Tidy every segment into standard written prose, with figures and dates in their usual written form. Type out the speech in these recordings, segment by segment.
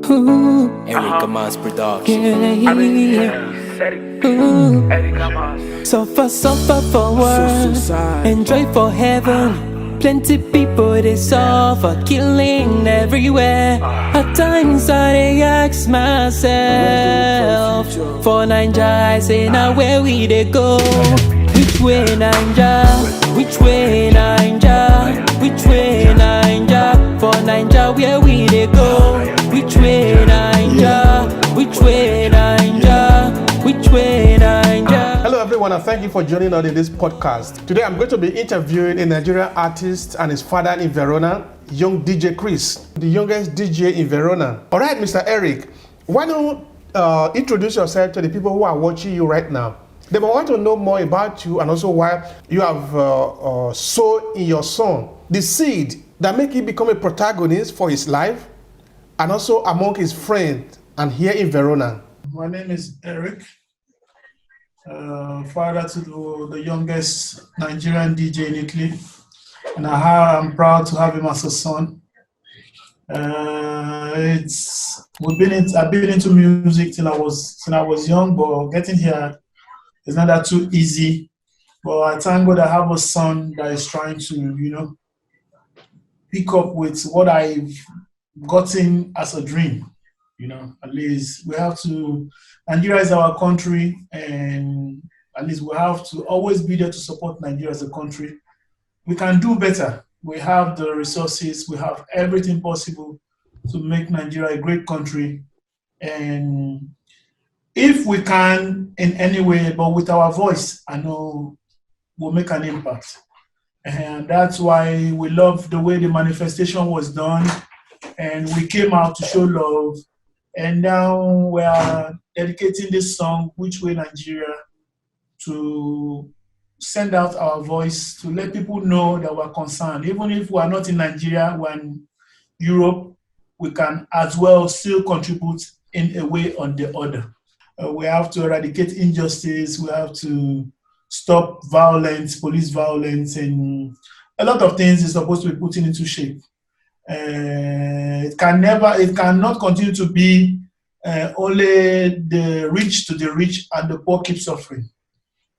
Eric Mass Production. Suffer for work, enjoy for heaven. Plenty people they suffer, killing everywhere. At times I ask myself, for Naija I say now where we they go? Which way Naija? Which way Naija? Which way Naija? For Naija where we they go? Which way Naija? Which way Naija? Which way Naija? Hello everyone and thank you for joining us in this podcast. Today I'm going to be interviewing a Nigerian artist and his father in Verona, young DJ Crizz, the youngest DJ in Verona. Alright, Mr. Eric, why don't introduce yourself to the people who are watching you right now? They will want to know more about you and also why you have sown in your son the seed that make him become a protagonist for his life and also among his friends and here in Verona. My name is Eric, father to the youngest Nigerian DJ in Italy, and I'm proud to have him as a son. I've been into music till I was young, but getting here is not that too easy. But I thank God I have a son that is trying to, pick up with what I've gotten as a dream. At least we have to, Nigeria is our country, and at least we have to always be there to support Nigeria as a country. We can do better. We have the resources, we have everything possible to make Nigeria a great country. And if we can in any way, but with our voice, I know we'll make an impact. And that's why we love the way the manifestation was done. And we came out to show love. And now we are dedicating this song, Which Way Nigeria, to send out our voice, to let people know that we're concerned. Even if we're not in Nigeria, we're in Europe, we can as well still contribute in a way or the other. We have to eradicate injustice, we have to stop violence, police violence, and a lot of things is supposed to be put into shape. It cannot continue to be only the rich to the rich and the poor keep suffering.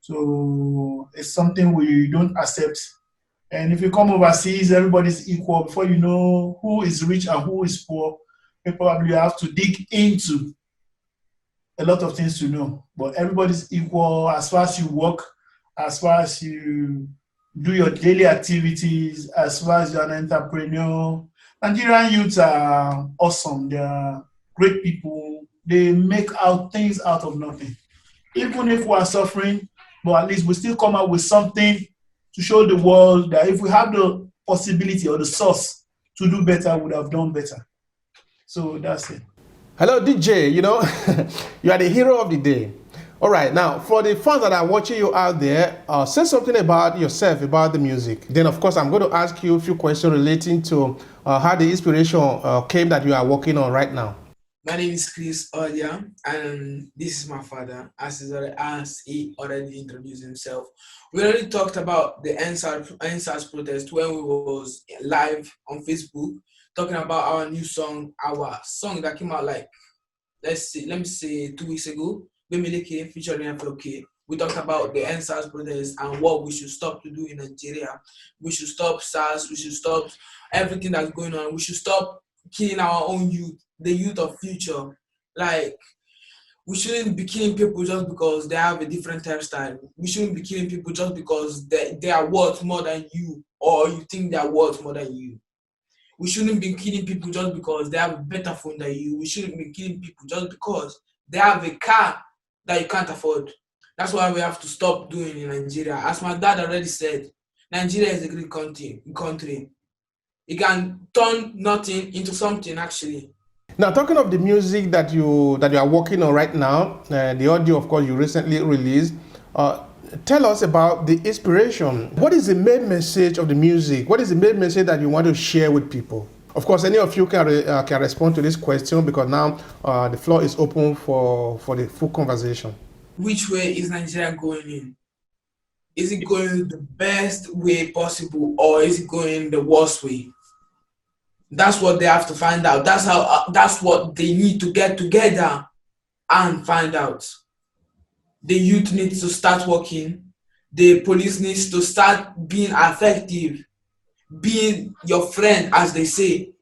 So it's something we don't accept. And if you come overseas, everybody's equal. Before you know who is rich and who is poor, you probably have to dig into a lot of things to know. But everybody's equal as far as you work, as far as you do your daily activities, as far as you're an entrepreneur. Nigerian youths are awesome. They are great people. They make out things out of nothing. Even if we are suffering, but at least we still come out with something to show the world that if we have the possibility or the source to do better, we would have done better. So that's it. Hello, DJ. You are the hero of the day. All right, now for the fans that are watching you out there, say something about yourself, about the music. Then, of course, I'm going to ask you a few questions relating to how the inspiration came that you are working on right now. My name is Crizz earlier, and this is my father, as he already introduced himself. We already talked about the NSAS protest when we was live on Facebook, talking about our new song, our song that came out let me say 2 weeks ago. Bemileke featuring FLK. We talked about the NSAS protest and what we should stop to do in Nigeria. We should stop SARS. We should stop everything that's going on. We should stop killing our own youth, the youth of future. We shouldn't be killing people just because they have a different hairstyle. We shouldn't be killing people just because they are worth more than you or you think they are worth more than you. We shouldn't be killing people just because they have a better phone than you. We shouldn't be killing people just because they have a car that you can't afford. That's why we have to stop doing in Nigeria. As my dad already said, Nigeria is a great country. It can turn nothing into something, actually. Now, talking of the music that you are working on right now, the audio, of course, you recently released. Tell us about the inspiration. What is the main message of the music? What is the main message that you want to share with people? Of course, any of you can respond to this question because now the floor is open for the full conversation. Which way is Nigeria going in? Is it going the best way possible or is it going the worst way? That's what they have to find out. That's what they need to get together and find out. The youth needs to start working. The police needs to start being effective, being your friend, as they say.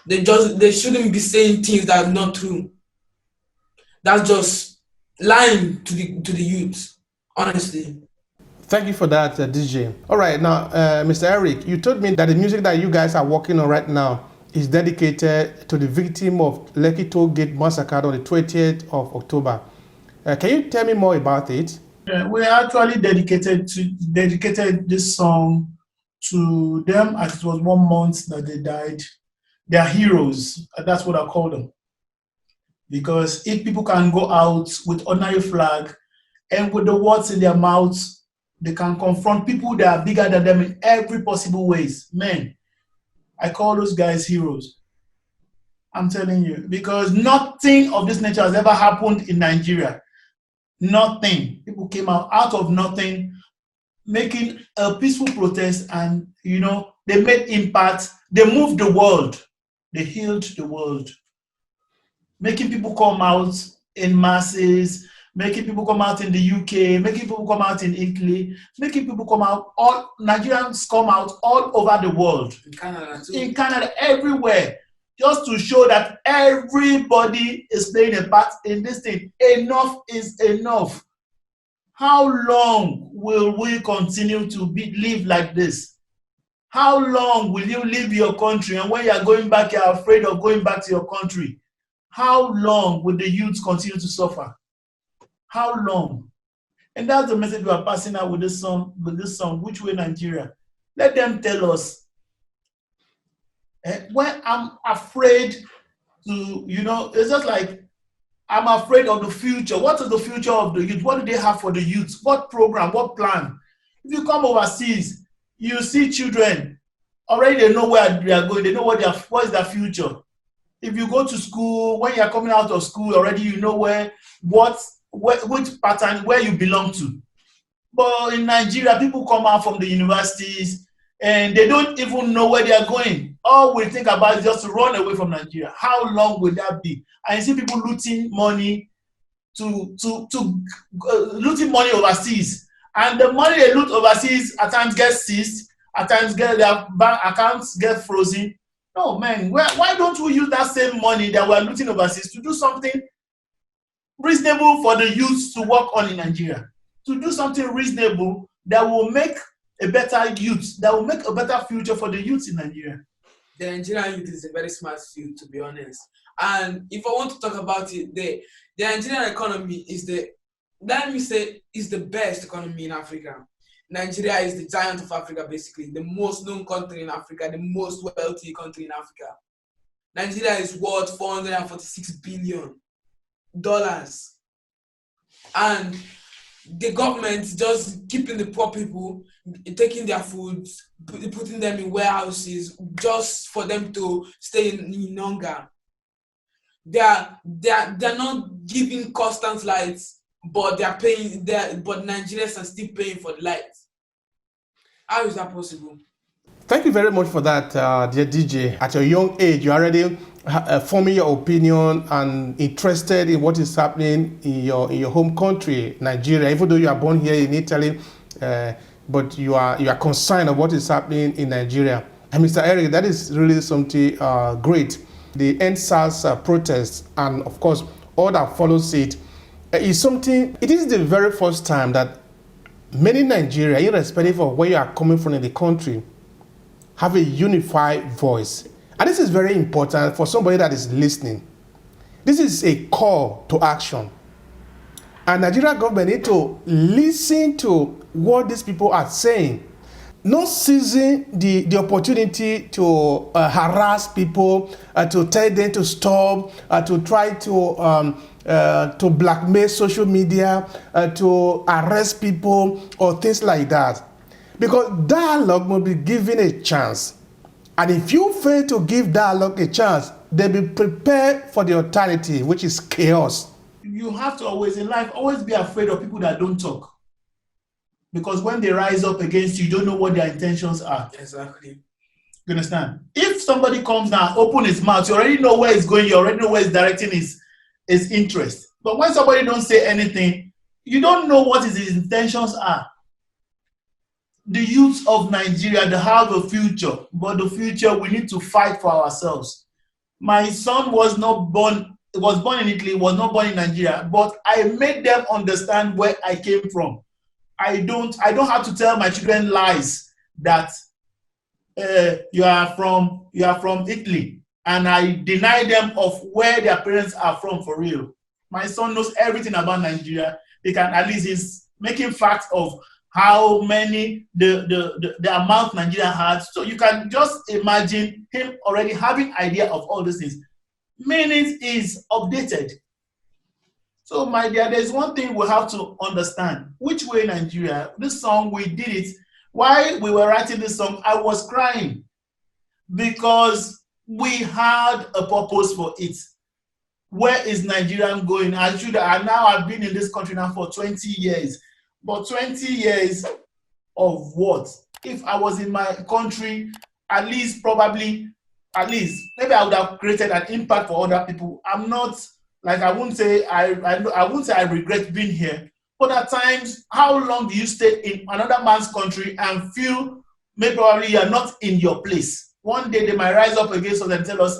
They shouldn't be saying things that are not true. That's just lying to the youth, honestly. Thank you for that, DJ. All right, now, Mr. Eric, you told me that the music that you guys are working on right now is dedicated to the victim of Lekki Toll Gate massacre on the 20th of October. Can you tell me more about it? We actually dedicated this song to them, as it was 1 month that they died. They are heroes. That's what I call them. Because if people can go out with ordinary flag and with the words in their mouths, they can confront people that are bigger than them in every possible ways. Man, I call those guys heroes. I'm telling you, because nothing of this nature has ever happened in Nigeria. Nothing. People came out of nothing, making a peaceful protest, and they made impact. They moved the world. They healed the world. Making people come out in masses, making people come out in the UK, making people come out in Italy, making people come out, all Nigerians come out all over the world. In Canada too. In Canada, everywhere. Just to show that everybody is playing a part in this thing. Enough is enough. How long will we continue to live like this? How long will you leave your country, and when you are going back, you are afraid of going back to your country? How long will the youth continue to suffer? How long? And that's the message we are passing out with this song, Which Way Nigeria? Let them tell us. When I'm afraid to, it's just like I'm afraid of the future. What is the future of the youth? What do they have for the youth? What program? What plan? If you come overseas, you see children, already they know where they are going. They know what is their future. If you go to school, when you are coming out of school, already you know which pattern, where you belong to. But in Nigeria, people come out from the universities and they don't even know where they are going. All we think about is just to run away from Nigeria. How long will that be? And you see people looting money looting money overseas. And the money they loot overseas at times gets seized, at times their bank accounts get frozen. No, man, why don't we use that same money that we're looting overseas to do something reasonable for the youth to work on in Nigeria? To do something reasonable that will make a better youth, that will make a better future for the youth in Nigeria. The Nigerian youth is a very smart youth, to be honest. And if I want to talk about it, the Nigerian economy is the best economy in Africa. Nigeria is the giant of Africa, basically, the most known country in Africa, the most wealthy country in Africa. Nigeria is worth $446 billion. And the government just keeping the poor people, taking their food, putting them in warehouses just for them to stay in hunger. They're not giving constant lights, but they're paying. But Nigerians are still paying for the lights. How is that possible? Thank you very much for that, dear DJ. At your young age, you're already forming your opinion and interested in what is happening in your home country, Nigeria. Even though you are born here in Italy, but you are concerned of what is happening in Nigeria. And Mr. Eric, that is really something great. The EndSARS protests and, of course, all that follows it is something. It is the very first time that many Nigerians, irrespective of where you are coming from in the country, have a unified voice. And this is very important for somebody that is listening. This is a call to action. And Nigerian government need to listen to what these people are saying. Not seizing the opportunity to harass people, to tell them to stop, to try to blackmail social media, to arrest people or things like that. Because dialogue must be given a chance. And if you fail to give dialogue a chance, they'll be prepared for the alternative, which is chaos. You have to always, in life, always be afraid of people that don't talk. Because when they rise up against you, you don't know what their intentions are. Exactly. You understand? If somebody comes now, open his mouth, you already know where he's going, you already know where he's directing his interest. But when somebody don't say anything, you don't know what his intentions are. The youth of Nigeria, they have a future, but the future we need to fight for ourselves. My son was born in Italy, was not born in Nigeria, but I made them understand where I came from. I don't have to tell my children lies that you are from Italy, and I deny them of where their parents are from for real. My son knows everything about Nigeria. He can at least is making facts of how many the amount Nigeria has. So you can just imagine him already having idea of all these things. Meaning is updated. So my dear, there's one thing we have to understand. Which way Nigeria? This song, we did it. While we were writing this song, I was crying because we had a purpose for it. Where is Nigeria going? I've been in this country now for 20 years. But 20 years of what? If I was in my country, maybe I would have created an impact for other people. I'm not, like, I wouldn't say I regret being here. But at times, how long do you stay in another man's country and feel maybe probably you're not in your place? One day they might rise up against us and tell us,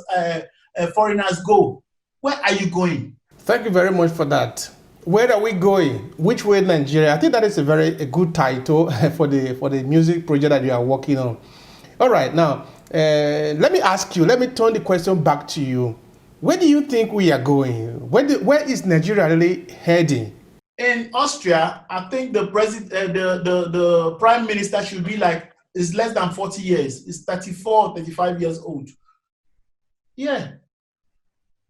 foreigners go. Where are you going? Thank you very much for that. Where are we going? Which way Nigeria? I think that is a good title for the music project that you are working on. All right, now let me turn the question back to you. Where do you think we are going? Where is Nigeria really heading? In Austria, I think the prime minister should be is less than 40 years. It's 34, 35 years old. Yeah.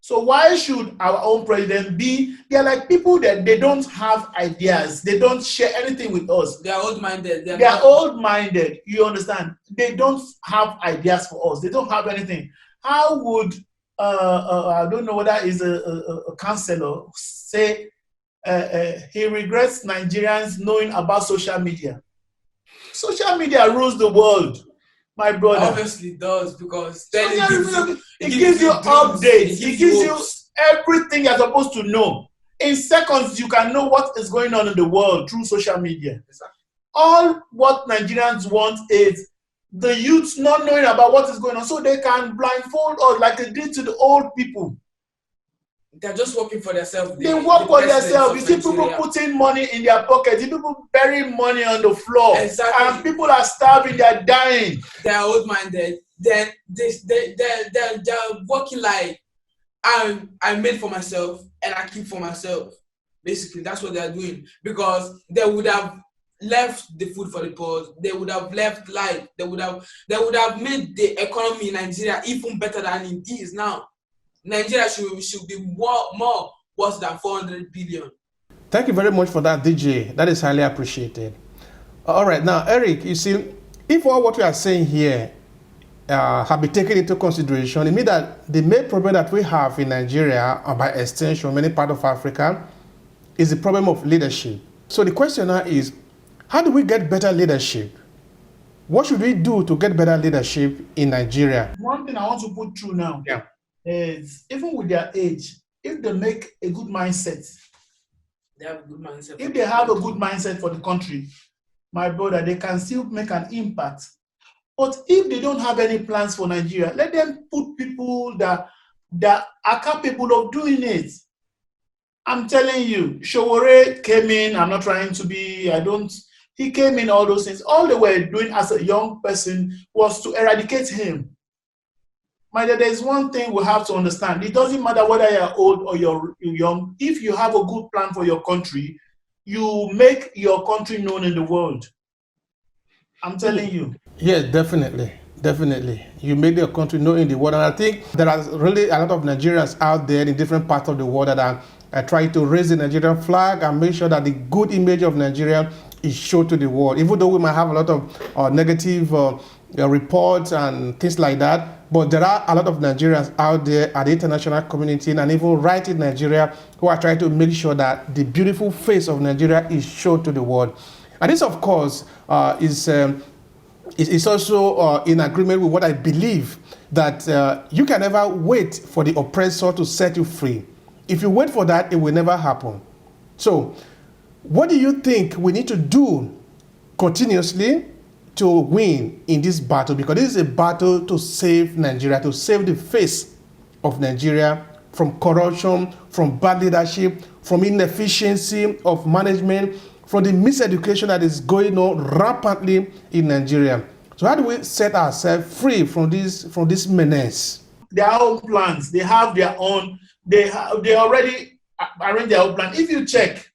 So why should our own president be? They're like people that they don't have ideas. They don't share anything with us. They are old-minded. They are old-minded. You understand? They don't have ideas for us. They don't have anything. How would I don't know whether it's a counselor say he regrets Nigerians knowing about social media? Social media rules the world. My brother. Obviously does, because it gives you updates. It gives you everything you're supposed to know. In seconds, you can know what is going on in the world through social media. Exactly. All what Nigerians want is the youth not knowing about what is going on, so they can blindfold us like they did to the old people. They're just working for themselves. They work for themselves. You see people putting money in their pockets. You see people burying money on the floor. Exactly. And people are starving. They're dying. They're old-minded. They're working like, I made for myself and I keep for myself. Basically, that's what they're doing. Because they would have left the food for the poor. They would have left life. They would have made the economy in Nigeria even better than it is now. Nigeria should be more worse than 400 billion. Thank you very much for that, DJ. That is highly appreciated. All right, now, Eric, you see, if all what we are saying here have been taken into consideration, it means that the main problem that we have in Nigeria, and by extension, many parts of Africa, is the problem of leadership. So the question now is, how do we get better leadership? What should we do to get better leadership in Nigeria? One thing I want to put through now. Yeah. Is even with their age, if they make a good mindset, they have a good mindset. If they have a good mindset for the country, my brother, they can still make an impact. But if they don't have any plans for Nigeria, let them put people that are capable of doing it. I'm telling you, Showore came in. I'm not trying to be. He came in. All those things. All they were doing as a young person was to eradicate him. My dear, there's one thing we have to understand. It doesn't matter whether you're old or you're young. If you have a good plan for your country, you make your country known in the world. I'm telling you. Yes, definitely. Definitely. You make your country known in the world. And I think there are really a lot of Nigerians out there in different parts of the world that are trying to raise the Nigerian flag and make sure that the good image of Nigeria is shown to the world. Even though we might have a lot of negative reports and things like that, but there are a lot of Nigerians out there at the international community and even right in Nigeria who are trying to make sure that the beautiful face of Nigeria is shown to the world. And this, of course, is it's also in agreement with what I believe, that you can never wait for the oppressor to set you free. If you wait for that, it will never happen. So, what do you think we need to do continuously to win in this battle? Because this is a battle to save Nigeria, to save the face of Nigeria from corruption, from bad leadership, from inefficiency of management, from the miseducation that is going on rampantly in Nigeria. So how do we set ourselves free from this menace? Their own plans, they have their own, they already arranged their own plan. If you check,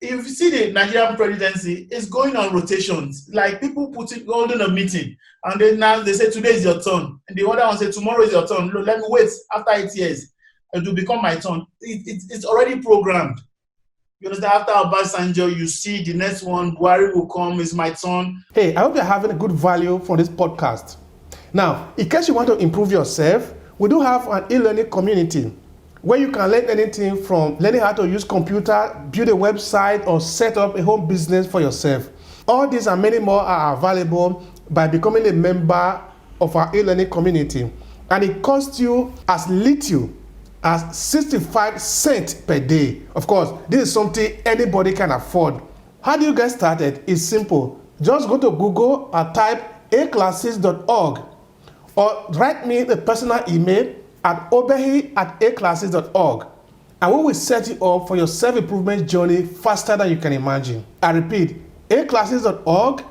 if you see the Nigerian presidency, it's going on rotations. Like people holding a meeting, and then now they say today is your turn, and the other one say tomorrow is your turn. Look, let me wait after 8 years, it will become my turn. It's already programmed. You understand? After Obasanjo, you see the next one, Buhari will come, it's my turn. Hey, I hope you're having a good value from this podcast. Now, in case you want to improve yourself, we do have an e-learning community where you can learn anything from learning how to use computer, build a website, or set up a home business for yourself. All these and many more are available by becoming a member of our e-learning community. And it costs you as little as 65 cents per day. Of course, this is something anybody can afford. How do you get started? It's simple. Just go to Google and type aclasses.org, or write me a personal email at obehi@aclasses.org, and we will set you up for your self-improvement journey faster than you can imagine. I repeat, aclasses.org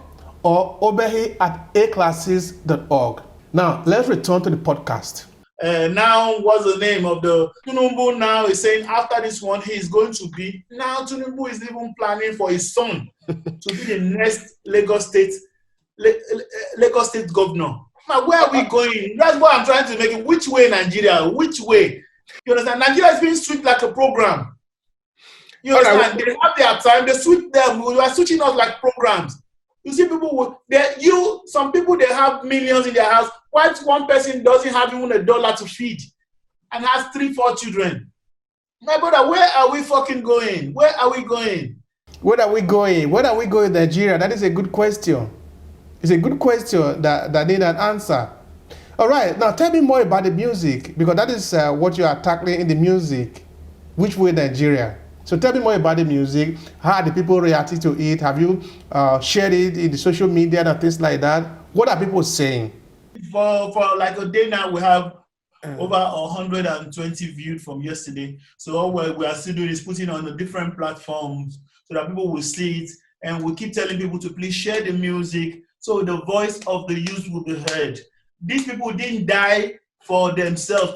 or obehi@aclasses.org. Now, let's return to the podcast. Now, what's the name of the Tinubu now is saying after this one, he is going to be, now Tinubu is even planning for his son to be the next Lagos State governor. Now, where are we going? That's what I'm trying to make it. Which way, Nigeria? Which way? You understand? Nigeria is being switched like a program. You understand? They have their time, they switch them. We are switching us like programs. You see, some people, they have millions in their house. Why one person doesn't have even $1 to feed and has 3-4 children? My brother, where are we fucking going? Where are we going? Where are we going? Where are we going, Nigeria? That is a good question. It's a good question that need an answer. All right, now tell me more about the music, because that is what you are tackling in the music. Which way, Nigeria? So tell me more about the music. How are the people reacting to it? Have you shared it in the social media and things like that? What are people saying? For like a day now, we have over 120 viewed from yesterday. So all we are still doing is putting on the different platforms so that people will see it. And we keep telling people to please share the music so the voice of the youth will be heard. These people didn't die for themselves.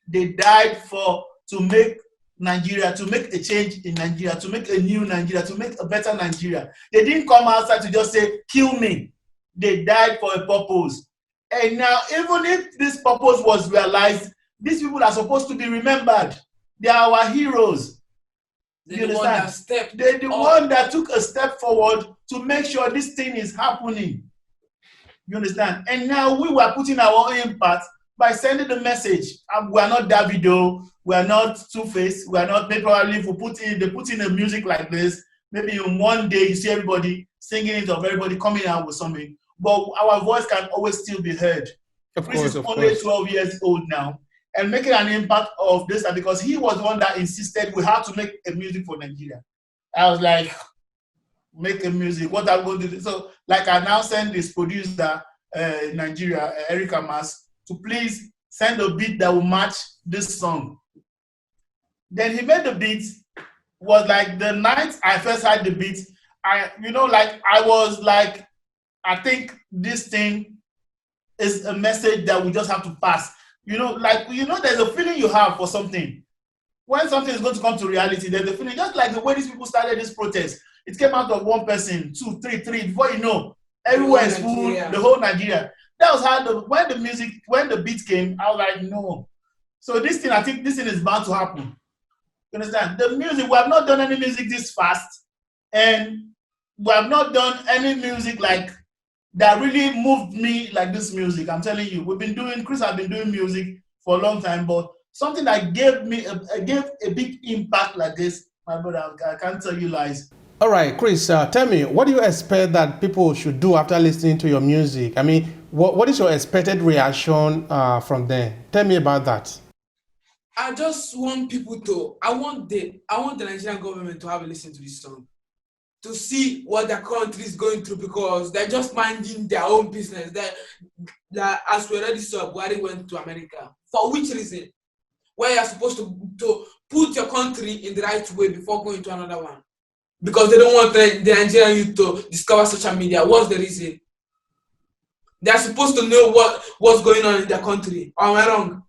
They died to make Nigeria, to make a change in Nigeria, to make a new Nigeria, to make a better Nigeria. They didn't come outside to just say, kill me. They died for a purpose. And now, even if this purpose was realized, these people are supposed to be remembered. They are our heroes. They're the one that stepped They're the one that took a step forward to make sure this thing is happening. You understand? And now we were putting our own impact by sending the message. We are not Davido, we are not Two-Face, we are not, maybe probably if they put in a music like this, maybe in one day you see everybody singing it or everybody coming out with something. But our voice can always still be heard. Crizz is only 12 years old now and making an impact of this, because he was the one that insisted we have to make a music for Nigeria. I was like, make a music, what I'm going to do. So, like, I now send this producer in Nigeria, Eric Amas, to please send a beat that will match this song. Then he made the beat. Was like the night I first heard the beat, I was like, I think this thing is a message that we just have to pass. There's a feeling you have for something. When something is going to come to reality, there's a feeling, just like the way these people started this protest. It came out of one person, 2, 3, before you know, everywhere is full, the whole Nigeria. That was how when the beat came, I was like, no. So I think this thing is bound to happen. You understand? The music, we have not done any music this fast, and we have not done any music like that really moved me like this music. I'm telling you, Crizz has been doing music for a long time, but something that gave a big impact like this, my brother, I can't tell you lies. All right, Crizz, tell me, what do you expect that people should do after listening to your music? I mean, what is your expected reaction from them? Tell me about that. I just want people to. I want the Nigerian government to have a listen to this song, to see what their country is going through, because they're just minding their own business. That as we already saw, Buhari went to America. For which reason? Where you're supposed to put your country in the right way before going to another one. Because they don't want the Nigerian youth to discover social media. What's the reason? They're supposed to know what's going on in their country. Or am I wrong?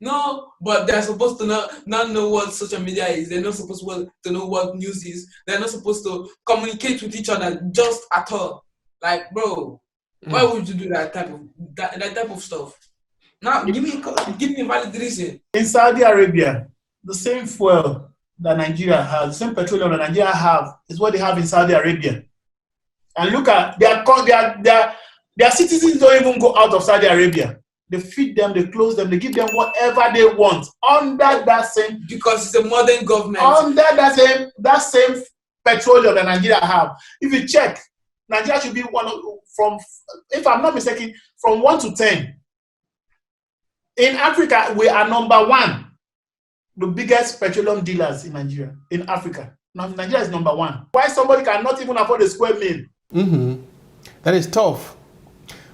No, but they're supposed to not know what social media is. They're not supposed to know what news is. They're not supposed to communicate with each other just at all. Like, bro, why would you do that type of stuff? Now, give me a valid reason. In Saudi Arabia, the same fuel that Nigeria has, the same petroleum that Nigeria have, is what they have in Saudi Arabia. And look at their citizens don't even go out of Saudi Arabia. They feed them, they clothe them, they give them whatever they want under that same. Because it's a modern government. Under that same petroleum that Nigeria have. If you check, Nigeria should be if I'm not mistaken, from 1 to 10. In Africa, we are number 1. The biggest petroleum dealers in Nigeria, in Africa. Now, Nigeria is number 1. Why somebody cannot even afford a square meal? That is tough.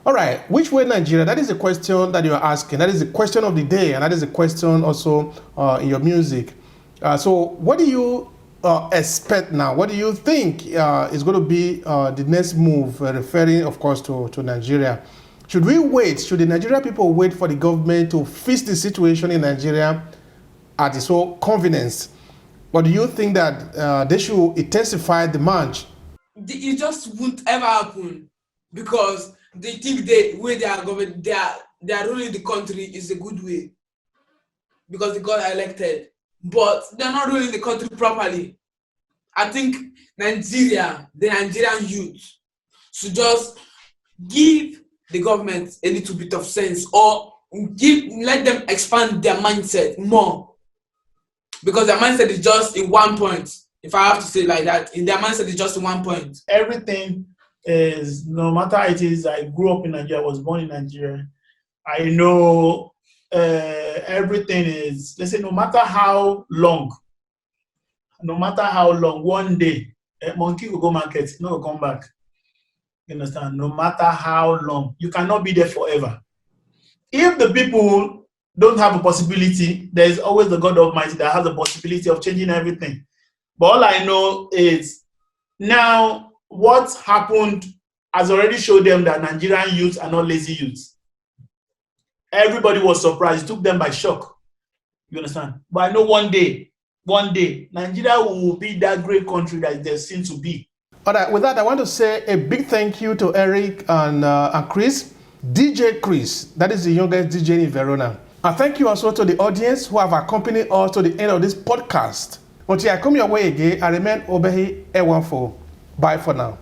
All right, which way Nigeria? That is the question that you are asking. That is the question of the day, and that is the question also in your music. So what do you expect now? What do you think is going to be the next move, referring, of course, to Nigeria? Should we wait? Should the Nigerian people wait for the government to fix the situation in Nigeria at its own convenience? Or do you think that they should intensify the march? It just won't ever happen, because they think the way they are government, they are ruling the country is a good way, because they got elected, but they're not ruling the country properly. I think the Nigerian youth, should just give the government a little bit of sense, or let them expand their mindset more, because their mindset is just in one point. If I have to say it like that, in their mindset is just in one point. Everything is, no matter it is, I grew up in Nigeria, I was born in Nigeria. I know everything is, let's say, no matter how long, one day, a monkey will go market, no will come back. You understand? No matter how long, you cannot be there forever. If the people don't have a possibility, there is always the God Almighty that has the possibility of changing everything. But all I know is now what happened has already showed them that Nigerian youths are not lazy youths. Everybody was surprised. It took them by shock. You understand? But I know one day, Nigeria will be that great country that they seem to be. All right, with that, I want to say a big thank you to Eric and Crizz, DJ Crizz. That is the youngest DJ in Verona. And thank you also to the audience who have accompanied us to the end of this podcast. Until I come your way again, I remain Obehi Ewanfo. Bye for now.